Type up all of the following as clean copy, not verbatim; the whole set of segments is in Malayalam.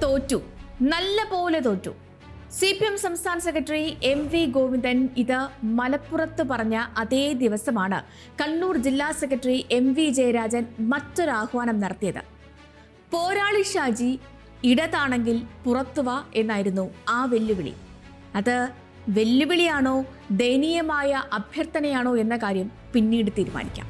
തോറ്റു, നല്ല പോലെ തോറ്റു. CPM സംസ്ഥാന സെക്രട്ടറി MV ഗോവിന്ദൻ ഇത് മലപ്പുറത്ത് പറഞ്ഞ അതേ ദിവസമാണ് കണ്ണൂർ ജില്ലാ സെക്രട്ടറി MV ജയരാജൻ മറ്റൊരാഹ്വാനം നടത്തിയത്. പോരാളി ഷാജി ഇടതാണെങ്കിൽ പുറത്തുവാ എന്നായിരുന്നു ആ വെല്ലുവിളി. അത് വെല്ലുവിളിയാണോ ദയനീയമായ അഭ്യർത്ഥനയാണോ എന്ന കാര്യം പിന്നീട് തീരുമാനിക്കാം.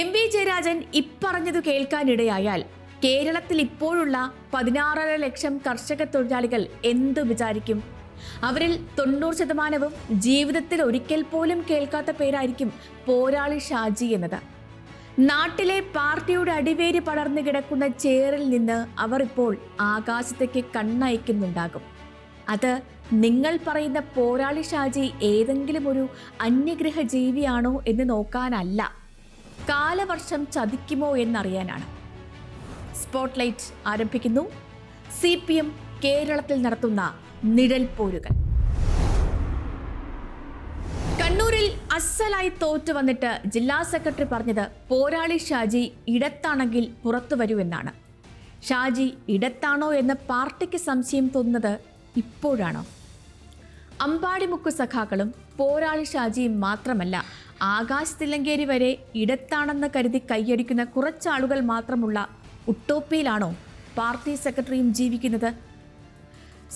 MV ജയരാജൻ ഇപ്പറഞ്ഞതു കേൾക്കാനിടയായാൽ കേരളത്തിൽ ഇപ്പോഴുള്ള 16.5 ലക്ഷം കർഷക തൊഴിലാളികൾ എന്തു വിചാരിക്കും? അവരിൽ 90% ജീവിതത്തിൽ ഒരിക്കൽ പോലും കേൾക്കാത്ത പേരായിരിക്കും പോരാളി ഷാജി എന്നത്. നാട്ടിലെ പാർട്ടിയുടെ അടിവേര് പടർന്നു കിടക്കുന്ന ചേറിൽ നിന്ന് അവർ ഇപ്പോൾ ആകാശത്തേക്ക് കണ്ണയക്കുന്നുണ്ടാകും. അത് നിങ്ങൾ പറയുന്ന പോരാളി ഷാജി ഏതെങ്കിലും ഒരു അന്യഗ്രഹ ജീവിയാണോ എന്ന് നോക്കാനല്ല, കാലവർഷം ചതിക്കുമോ എന്നറിയാനാണ്. സ്പോട്ട്ലൈറ്റ് ആരംഭിക്കുന്നു. CPM കേരളത്തിൽ നടത്തുന്ന നിഴൽ പോരുകൾ. കണ്ണൂരിൽ അസലായി തോറ്റു വന്നിട്ട് ജില്ലാ സെക്രട്ടറി പറഞ്ഞത് പോരാളി ഷാജി ഇടത്താണെങ്കിൽ പുറത്തു വരൂ എന്നാണ്. ഷാജി ഇടത്താണോ എന്ന് പാർട്ടിക്ക് സംശയം തോന്നുന്നത് ഇപ്പോഴാണോ? അമ്പാടിമുക്ക് സഖാക്കളും പോരാളി ഷാജിയും മാത്രമല്ല, ആകാശ് തില്ലങ്കേരി വരെ ഇടത്താണെന്ന് കരുതി കൈയടിക്കുന്ന കുറച്ചാളുകൾ മാത്രമുള്ള ഉട്ടോപ്പിയിലാണോ പാർട്ടി സെക്രട്ടറിയും ജീവിക്കുന്നത്?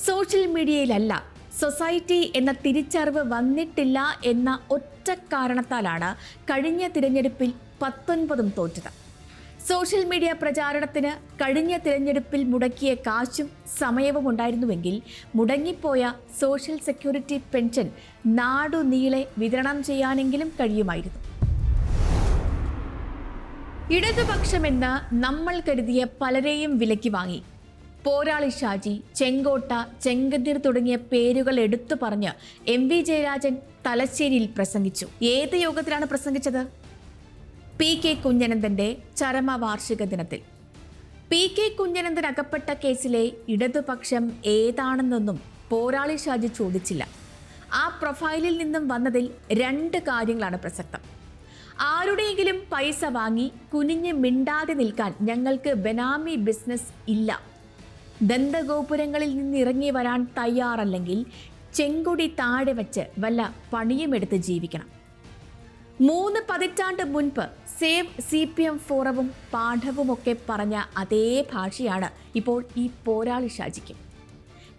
സോഷ്യൽ മീഡിയയിലല്ല, സൊസൈറ്റി എന്ന തിരിച്ചറിവ് വന്നിട്ടില്ല എന്ന ഒറ്റ കാരണത്താലാണ് കഴിഞ്ഞ തിരഞ്ഞെടുപ്പിൽ 19 തോറ്റത്. സോഷ്യൽ മീഡിയ പ്രചാരണത്തിന് കഴിഞ്ഞ തിരഞ്ഞെടുപ്പിൽ മുടക്കിയ കാശും സമയവും ഉണ്ടായിരുന്നുവെങ്കിൽ മുടങ്ങിപ്പോയ സോഷ്യൽ സെക്യൂരിറ്റി പെൻഷൻ നാടുനീളെ വിതരണം ചെയ്യാനെങ്കിലും കഴിയുമായിരുന്നു. ഇടതുപക്ഷമെന്ന് നമ്മൾ കരുതിയ പലരെയും വിലയ്ക്ക് വാങ്ങി. പോരാളി ഷാജി, ചെങ്കോട്ട, ചെങ്കതിർ തുടങ്ങിയ പേരുകൾ എടുത്തു പറഞ്ഞ് MV ജയരാജൻ തലശ്ശേരിയിൽ പ്രസംഗിച്ചു. ഏത് യോഗത്തിലാണ് പ്രസംഗിച്ചത്? PK കുഞ്ഞനന്ദന്റെ ചരമവാർഷിക ദിനത്തിൽ. PK കുഞ്ഞനന്ദൻ അകപ്പെട്ട കേസിലെ ഇടതുപക്ഷം ഏതാണെന്നൊന്നും പോരാളി ഷാജി ചോദിച്ചില്ല. ആ പ്രൊഫൈലിൽ നിന്നും വന്നതിൽ 2 കാര്യങ്ങളാണ് പ്രസക്തം. ആരുടെയെങ്കിലും പൈസ വാങ്ങി കുനിഞ്ഞ് മിണ്ടാതെ നിൽക്കാൻ ഞങ്ങൾക്ക് ബെനാമി ബിസിനസ് ഇല്ല. ദന്തഗോപുരങ്ങളിൽ നിന്ന് ഇറങ്ങി വരാൻ തയ്യാറല്ലെങ്കിൽ ചെങ്കൊടി താഴെ വെച്ച് വല്ല പണിയുമെടുത്ത് ജീവിക്കണം. 3 പതിറ്റാണ്ട് മുൻപ് സേവ് CPM ഫോറവും പാഠവുമൊക്കെ പറഞ്ഞ അതേ ഭാഷയാണ് ഇപ്പോൾ ഈ പോരാളി ഷാജിക്കും.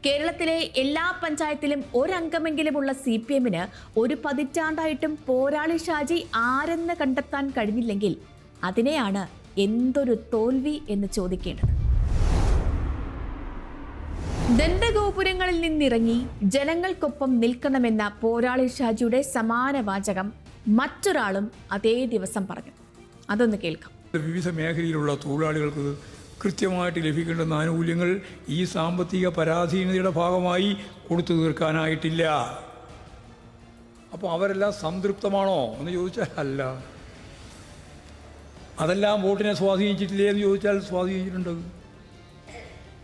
കേരളത്തിലെ എല്ലാ പഞ്ചായത്തിലും ഒരംഗമെങ്കിലുമുള്ള CPMന് 1 പതിറ്റാണ്ടായിട്ടും പോരാളി ഷാജി ആരെന്ന് കണ്ടെത്താൻ കഴിഞ്ഞില്ലെങ്കിൽ അതിനെയാണ് എന്തൊരു തോൽവി എന്ന് ചോദിക്കേണ്ടത്. ദന്തഗോപുരങ്ങളിൽ നിന്നിറങ്ങി ജനങ്ങൾക്കൊപ്പം നിൽക്കണമെന്ന പോരാളി ഷാജിയുടെ സമാന വാചകം മറ്റൊരാളും അതേ ദിവസം പറഞ്ഞു. അതൊന്ന് കേൾക്കാം. വിവിധ മേഖലയിലുള്ള തൊഴിലാളികൾക്ക് കൃത്യമായിട്ട് ലഭിക്കേണ്ടുന്ന ആനുകൂല്യങ്ങൾ ഈ സാമ്പത്തിക പരാധീനതയുടെ ഭാഗമായി കൊടുത്തു തീർക്കാനായിട്ടില്ല. അപ്പോൾ അവരെല്ലാം സംതൃപ്തമാണോ എന്ന് ചോദിച്ചാൽ അല്ല. അതെല്ലാം വോട്ടിനെ സ്വാധീനിച്ചിട്ടില്ലേ എന്ന് ചോദിച്ചാൽ സ്വാധീനിച്ചിട്ടുണ്ട്.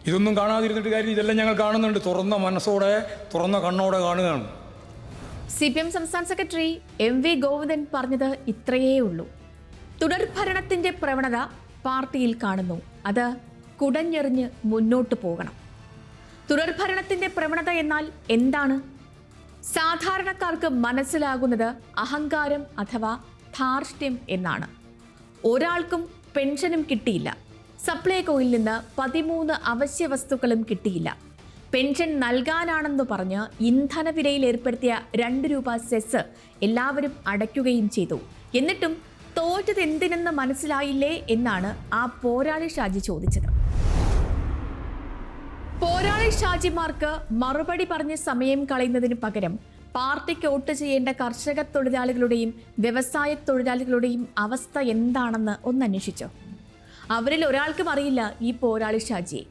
ഇതൊന്നും കാണാതിരുന്നിട്ട് കാര്യം, ഇതെല്ലാം ഞങ്ങൾ കാണുന്നുണ്ട്. തുറന്ന മനസ്സോടെ, തുറന്ന കണ്ണോടെ കാണുകയാണ്. CPM സംസ്ഥാന സെക്രട്ടറി MV ഗോവിന്ദൻ പറഞ്ഞത് ഇത്രയേ ഉള്ളൂ. തുടർഭരണത്തിന്റെ പ്രവണത പാർട്ടിയിൽ കാണുന്നു. അത് കുടഞ്ഞെറിഞ്ഞ് മുന്നോട്ട് പോകണം. തുടർഭരണത്തിന്റെ പ്രവണത എന്നാൽ എന്താണ്? സാധാരണക്കാർക്ക് മനസ്സിലാകുന്നത് അഹങ്കാരം അഥവാ ധാർഷ്ട്യം എന്നാണ്. ഒരാൾക്കും പെൻഷനും കിട്ടിയില്ല. സപ്ലൈകോയിൽ നിന്ന് 13 അവശ്യ വസ്തുക്കളും കിട്ടിയില്ല. പെൻഷൻ നൽകാനാണെന്ന് പറഞ്ഞ് ഇന്ധനവിലയിൽ ഏർപ്പെടുത്തിയ 2 രൂപ സെസ് എല്ലാവരും അടയ്ക്കുകയും ചെയ്തു. എന്നിട്ടും തോറ്റത് എന്തിനെന്ന് മനസ്സിലായില്ലേ എന്നാണ് ആ പോരാളി ഷാജി ചോദിച്ചത്. പോരാളി ഷാജിമാർക്ക് മറുപടി പറഞ്ഞ് സമയം കളയുന്നതിന് പകരം പാർട്ടിക്ക് വോട്ട് ചെയ്യേണ്ട കർഷക തൊഴിലാളികളുടെയും വ്യവസായ തൊഴിലാളികളുടെയും അവസ്ഥ എന്താണെന്ന് ഒന്ന് അന്വേഷിച്ചോ? അവരിൽ ഒരാൾക്കും അറിയില്ല ഈ പോരാളി ഷാജിയെ.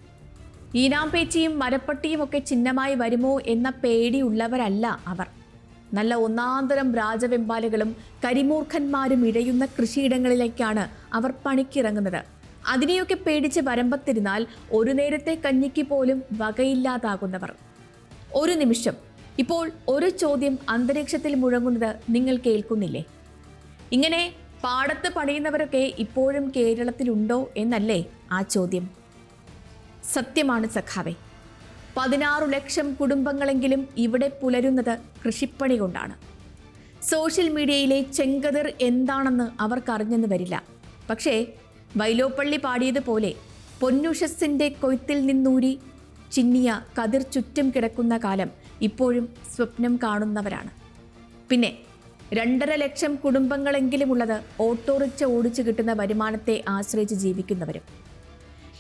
ഈനാമ്പേച്ചിയും മരപ്പട്ടിയും ഒക്കെ ചിഹ്നമായി വരുമോ എന്ന പേടിയുള്ളവരല്ല അവർ. നല്ല ഒന്നാന്തരം രാജവെമ്പാലകളും കരിമൂർഖന്മാരും ഇടയുന്ന കൃഷിയിടങ്ങളിലേക്കാണ് അവർ പണിക്കിറങ്ങുന്നത്. അതിനെയൊക്കെ പേടിച്ച് വരമ്പത്തിരുന്നാൽ ഒരു നേരത്തെ കഞ്ഞിക്ക് പോലും വകയില്ലാതാകുന്നവർ. ഒരു നിമിഷം, ഇപ്പോൾ ഒരു ചോദ്യം അന്തരീക്ഷത്തിൽ മുഴങ്ങുന്നത് നിങ്ങൾ കേൾക്കുന്നില്ലേ? ഇങ്ങനെ പാടത്ത് പണിയുന്നവരൊക്കെ ഇപ്പോഴും കേരളത്തിലുണ്ടോ എന്നല്ലേ ആ ചോദ്യം. സത്യമാണ് സഖാവെ. 16 ലക്ഷം കുടുംബങ്ങളെങ്കിലും ഇവിടെ പുലരുന്നത് കൃഷിപ്പണി കൊണ്ടാണ്. സോഷ്യൽ മീഡിയയിലെ ചെങ്കതിർ എന്താണെന്ന് അവർക്കറിഞ്ഞെന്ന് വരില്ല. പക്ഷേ വൈലോപ്പള്ളി പാടിയതുപോലെ പൊന്നുഷസിൻ്റെ കൊയ്ത്തിൽ നിന്നൂരി ചിന്നിയ കതിർ ചുറ്റും കിടക്കുന്ന കാലം ഇപ്പോഴും സ്വപ്നം കാണുന്നവരാണ്. പിന്നെ 2.5 ലക്ഷം കുടുംബങ്ങളെങ്കിലും ഉള്ളത് ഓട്ടോറിക്ഷ ഓടിച്ചു കിട്ടുന്ന വരുമാനത്തെ ആശ്രയിച്ച് ജീവിക്കുന്നവരും.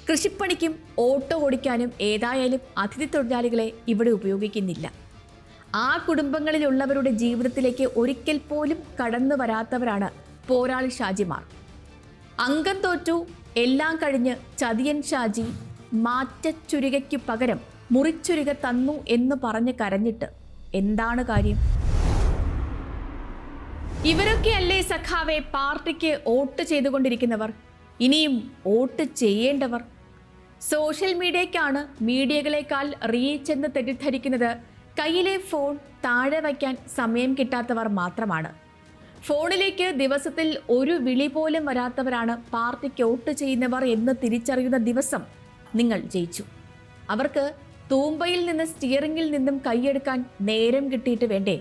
കൃഷിപ്പണിക്കും ഓട്ടോ ഓടിക്കാനും ഏതായാലും അതിഥി തൊഴിലാളികളെ ഇവിടെ ഉപയോഗിക്കുന്നില്ല. ആ കുടുംബങ്ങളിലുള്ളവരുടെ ജീവിതത്തിലേക്ക് ഒരിക്കൽ പോലും കടന്നു വരാത്തവരാണ് പോരാളി ഷാജിമാർ. അംഗം തോറ്റു, എല്ലാം കഴിഞ്ഞ് ചതിയൻ ഷാജി മാറ്റച്ചുരികയ്ക്കു പകരം മുറിച്ചുരിക തന്നു എന്ന് പറഞ്ഞ് കരഞ്ഞിട്ട് എന്താണ് കാര്യം? ഇവരൊക്കെയല്ലേ സഖാവെ പാർട്ടിക്ക് വോട്ട് ചെയ്തുകൊണ്ടിരിക്കുന്നവർ, ഇനിയും വോട്ട് ചെയ്യേണ്ടവർ? സോഷ്യൽ മീഡിയയ്ക്കാണ് മീഡിയകളെക്കാൾ റീച്ച് എന്ന് തെറ്റിദ്ധരിക്കുന്നത് കയ്യിലെ ഫോൺ താഴെ വയ്ക്കാൻ സമയം കിട്ടാത്തവർ മാത്രമാണ്. ഫോണിലേക്ക് ദിവസത്തിൽ ഒരു വിളി പോലും വരാത്തവരാണ് പാർട്ടിക്ക് വോട്ട് ചെയ്യുന്നവർ എന്ന് തിരിച്ചറിയുന്ന ദിവസം നിങ്ങൾ ജയിച്ചു. അവർക്ക് തൂമ്പയിൽ നിന്ന് സ്റ്റിയറിംഗിൽ നിന്നും കൈയെടുക്കാൻ നേരം കിട്ടിയിട്ട് വേണ്ടേ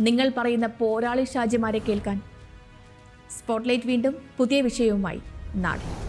നിങ്ങൾ പറയുന്ന പോരാളി ഷാജിമാരെ കേൾക്കാൻ? സ്പോട്ട്ലൈറ്റ് വീണ്ടും പുതിയ വിഷയവുമായി നാളെ.